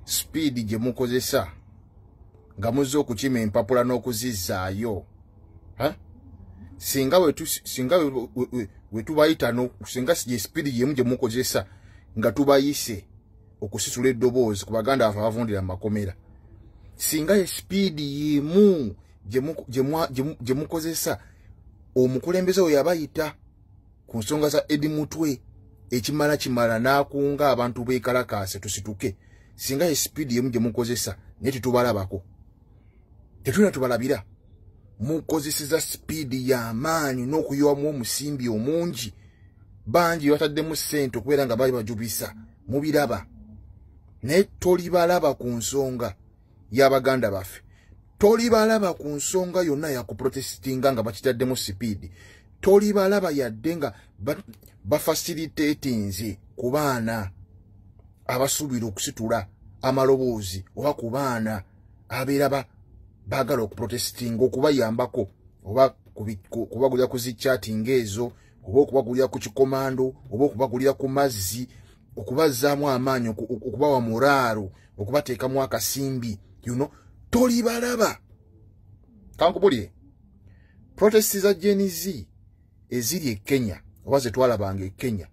speed gye mukozesa nga muzze okukima empapula n'okuzizaayo singa we tubayita singa gye speed gyemu gye mukozesa nga tubayise okusitula eddoboozi ku baganda afe abavundira mu makomera singa ye speed yemu gye mukozesa omukulembeze oyo yabayita ku nsonga za Edi Mutwe ekimala n'akunga abantu beekalakaase tusituke singa ye speed yemu gye mukozesa naye tetubalabako tetulina tubalabira mukozeseza speed y'amaanyi n'okuywamu omusimbi omungi bangi bataddemu ssente okubeera nga bali bajubisa mubiraba naye tolibalaba ku nsonga y'abaganda baffe tolibalaba ku nsonga yonna yakuprotestinga nga bakitaddemu speed tolibalaba yadde nga bafacilitatinze ku baana abasuubira okusitula amaloboozi oba ku baana abeera baagala okuprotestinga okubayambako oba kubagulira ku zichatting ezo oba okubagulira ku kikomando oba okubagulira ku mazzi okubazzaamu amaanyi okubawa muraalo okubateekamu akasimbi tolibalaba kankubulire protesti za Gen Z eziri e Kenya oba ze twalabanga e Kenya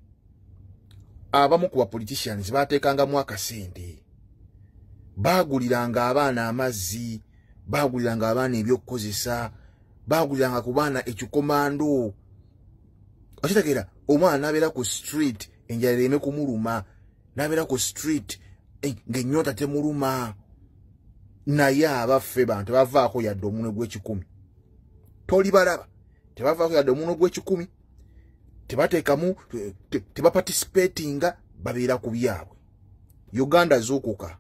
abamu ku bapoliticians baateekangamu akasente baaguliranga abaana amazzi baaguliranga abaana ebyokukozesa baaguliranga ku baana ekikomando okitegeera omwana n'abeera ku street enjala ereme kumuluma n'abeera ku street ng'ennyota temuluma naye abaffe bantu tebavaako yadde omunwe gw'ekikumi tolibalaba tebavaako yadde omunwe gw'ekikumi tebateekamu tebaparticipatinga babeera ku byabwe Uganda zuukuka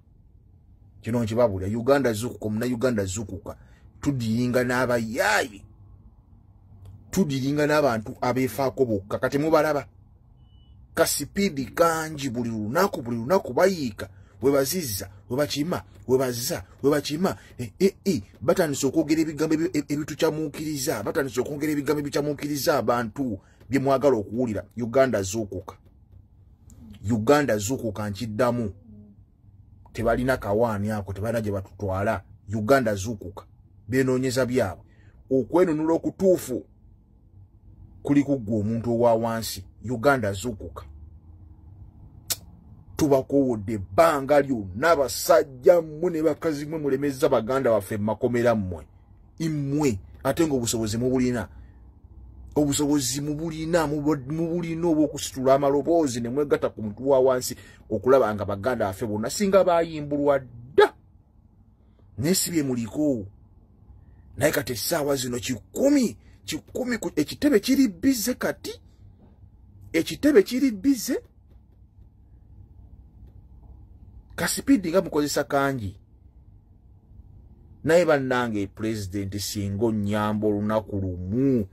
kino nkibabulya Uganda zuukuka Omunayuganda zuukuka tudiringa n'abayaayi tudiringa n'abantu abeefaako bokka kati mubalaba kasipidi kangi buli lunaku bayiika webazizza webakima webazza webakima batandise okwogera ebigambo ebitukyamuukiriza batandise okwogera ebigambo ebikyamuukiriza abantu bye mwagala okuwulira Uganda zuukuka nkiddamu tebalina kawaani ako tebalina gye batutwala Uganda zuukuka beenoonyeza byabwe okwenunula okutuufu kuli kuggwa omuntu owa wansi Uganda zuukuka tubakowodde ebbanga lyonna basajja mmwe ne bakazi mmwe mulemezza baganda baffe mumakomera mmwe ate ng'obusobozi mubulina mubulina obw'okusitula amaloboozi ne mwegatta ku muntu wa wansi okulaba nga baganda baffe bonna singa bayimbulwa dda naye si bye muliko naye kati essaawa zino kikumi ekitebe kiri bize kati ekitebe kiri bize kasipidi nga mukozesa kangi naye bannange president singa onnyamba olunaku lumu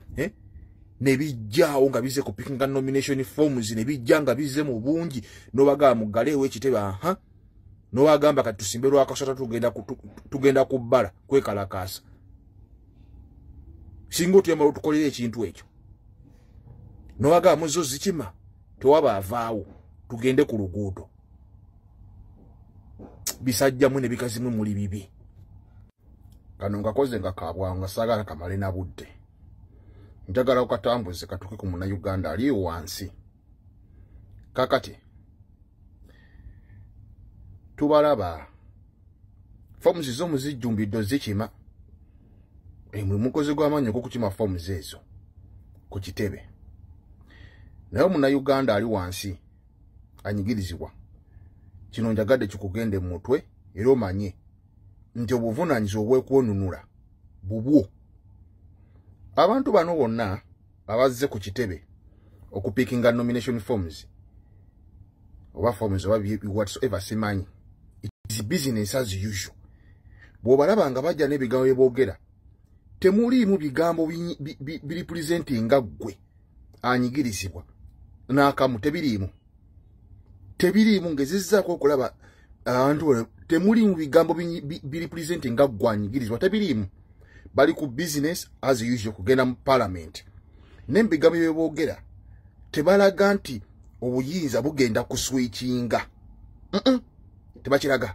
nebijjaawo nga bize ku picking nomination forms nebijja nga bize mu bungi n'obagamba muggaleewo ekitebe n'obagamba kati tusimbe lwakasota tugenda kubbala kwekalakaasa singa otuyamba otukolera ekintu ekyo n'obagamba muzo zikima tewaba avaawo tugende ku luguudo bisajjamwe ne bikazimwe muli bibi kano ngakoze nga kabwangu nga saagala kamale na budde njagala okatambuze katuke ku Munnayuganda ali wansi kakati tubalaba forms zo muzijjumbidde zikima mwe mukozi gw'amaanyi okukima forms ezo ku kitebe naye Munnayuganda ali wansi anyigirizibwa kino njagadde kikugende mu mutwe era omanye nti obuvunaanyizibwa obw'okwonunula bubwo abantu bano bonna abazze ku kitebe okupikinga nomination forms oba forms oba whatsoever simanyi it is business as usual bw'obalaba nga bajja n'ebigambo bye boogera temuliimu bigambo biripresentinga ggwe anyigirizibwa n'akamu tebiriimu ngezizzaako okulaba abantu temuliimu bigambo biripresentinga ggwe anyigirizibwa tebiriimu bali ku business as usual kugenda mu parliament n'ebigambo bye boogera tebalaga nti obuyinza bugenda kuswikinga tebakiraga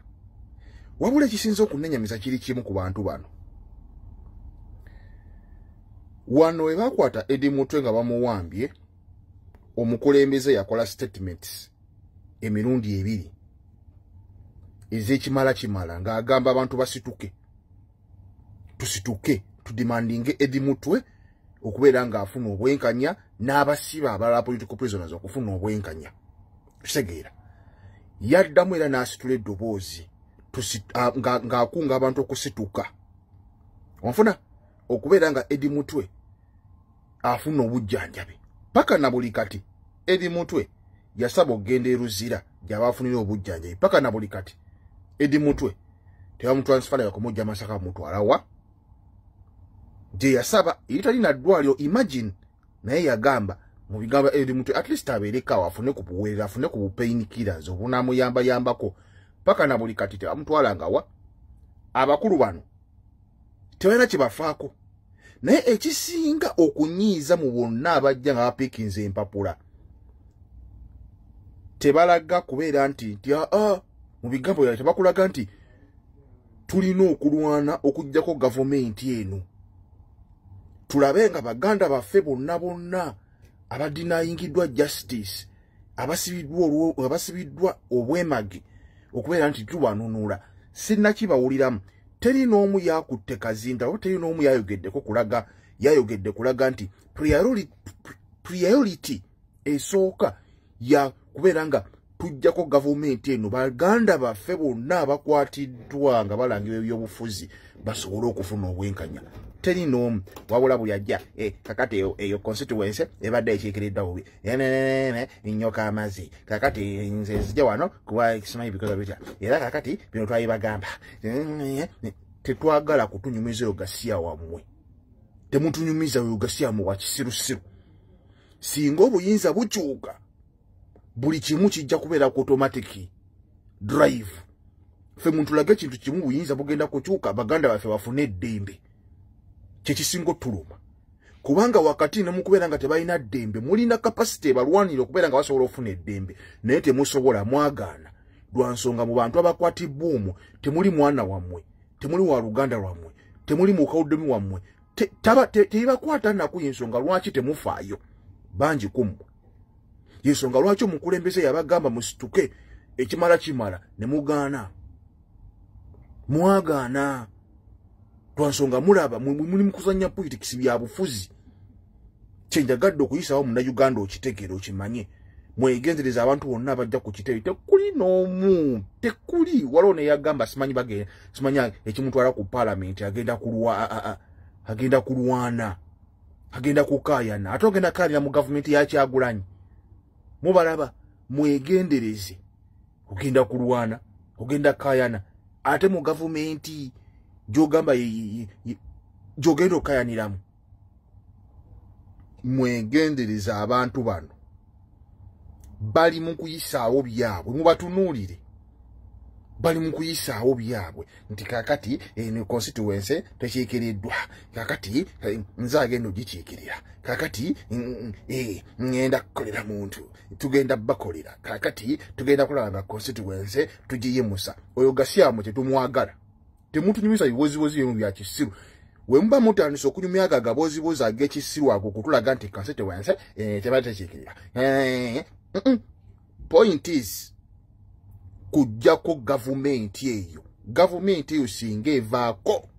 wabula ekisinza okunenyamiza kiri kimu ku bantu bano wano we bakwata Eddie Mutwe nga bamuwambye omukulembeze yakola statements emirundi 2 ez'ekimala ng'agamba abantu basituke tusituke tudemandinge Eddie Mutwe okubeera ng'afuna obwenkanya n'abasiba abalala political prisoners okufuna obwenkanya tusegeera yaddamu era n'asitula eddoboozi ng'akunga abantu okusituka onfuna okubeera nga Eddie Mutwe afuna obujjanjabi paka na buli kati Eddie Mutwe yasaba okugenda eruzira gy'abafunira obujjanjabi paka na buli kati Eddie Mutwe tebamutransfera yakumujja Masaka mutwala wa je yasaba itali na ddwaliro imagine naye yagamba mu bigamba Eddie Mutwe at least abeereka wafune kubuweerera afune ku pain killers obunamuyamba yambako paka na buli kati tebamutwala nga wa abakulu bano tebalina kibafaako naye ekisinga okunyiiza mu bonna abajja nga bapikinze empapula tebalaga kubeera nti mu bigambo yali tebakulaga nti tulina okulwana okujjako gavumenti eno tulabe nga baganda baffe bonna abadinayingiddwa justice abasibiddwa obwemagi okubeera nti tubanunula sinnakibawuliramu teri n'omu yakutte Kazinda oba teri n'omu yayogedde kulaga nti priority esooka ya kubeera nga tujjako gavumenti eno baganda baffe bonna abakwatiddwa nga balangibwa ebyobufuzi basobole okufuna obwenkanya teri n'omu wabula buli ajja kakati eyo constituency ebadde ekiikiriddwa bubi nnyoka amazi kakati nze nzija wano kuba simanyi bikoza bitya era kakati bino twabibagamba tetwagala kutunyumiza eyo gasiya wammwe temutunyumiza eyo gasiya mu wakisirusiru singa obuyinza bukyuka buli kimu kijja kubeera ku automatic drive ffe muntulage ekintu kimu buyinza bugenda kukyuka baganda baffe bafune eddembe kyekisinga otuluma kubanga wakati nemukubeera nga tebalina ddembe mulina kapasite ebalwanire okubeera nga basobola okufuna eddembe naye temusobola mwagaana lwa nsonga mu bantu abakwatibbwa omwo temuli mwana wammwe temuli wa luganda lwammwe temuli mukawuddemu wammwe tebakwata naku yensonga lwaki temufaayo bangi kummwe yensonga lwaki omukulembeze yabagamba musituke ekimala ne mugaana mwagaana twansonga mulaba muli mukuzanya politics bya bufuzi kyenjagadde okuyisawo Munnayuganda okitegeera okimanye mwegenzereza abantu bonna abajja ku kitebe tekuli n'omu tekuli waliwo ne yagamba simanya ekimutwala ku parliament agenda kulwana agenda kukaayana ate ogenda kaanira mu gavumenti ya Kyagulanyi mubalaba mwegendereze ogenda kulwana ogenda kaayana ate mu gavumenti gyogamba gyogenda okayaniramu mwegendereza abantu bano bali mu kuyisaawo byabwe mubatunuulire bali mu kuyisaawo byabwe nti kakati eno constituency tekiikiriddwa kakati nze agenda ogikiikirira kakati ngenda kukolera muntu tugenda bakolera kakati tugenda kulaba constituency tugiyimusa oyo gasyamu tetumwagala temutunyumisa bibozibozi byemu bya kisiru we muba mutandisa okunyumya agabozibozi ag'ekisiru ago kutulaga nti constituency tebali tekiikirira point is kujjako gavumenti eyo singa evaako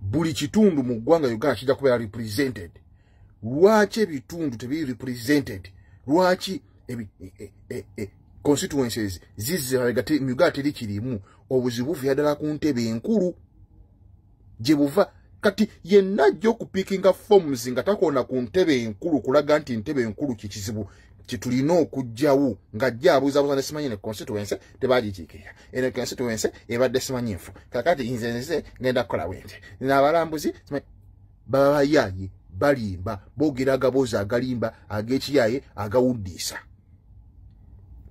buli kitundu mu ggwanga Uganda kijja kubeera represented lwaki ebitundu tebiri represented lwaki constituencies zize mu Uganda teri kirimu obuzibu buva ddala ku ntebe enkulu gye buva kati yenna ajja okupikinga forms nga takoona ku ntebe enkulu kulaga nti ntebe enkulu kikizibu kitulina okujjawo ng'ajja abuuzabuuza ne simanyi ne constituency tebagikiikirira eno constituency ebadde simanyifu kakati nze ngenda kukola bwente n'abalambuzi baba bayaaye balimba boogera agaboozi agalimba ag'ekiyaaye agawuddiisa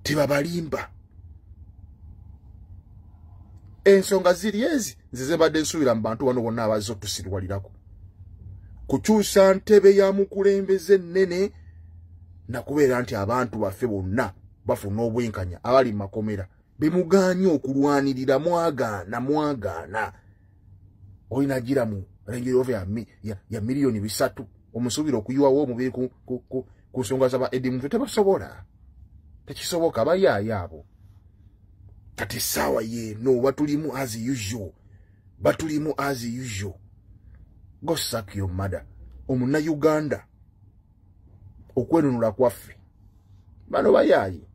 tebabalimba ensonga ziri ezi nze zebadde nsuubira mu bantu bano bonna abazze otusirwalirako kukyusa ntebe ya mukulembeze nnene nakubeera nti abantu baffe bonna bafuna obwenkanya abali makomera bemuganye okulwanirira mwagaana olina gira mu Range Rover ya milioni 3 omusubira okuyiwawo omubiri ku nsonga z'aba Eddie tebasobola tekisoboka bayaya abo kati sawa yeno batulimu as usual go suck your mother omuna Uganda okwenunula kwaffe bano bayayi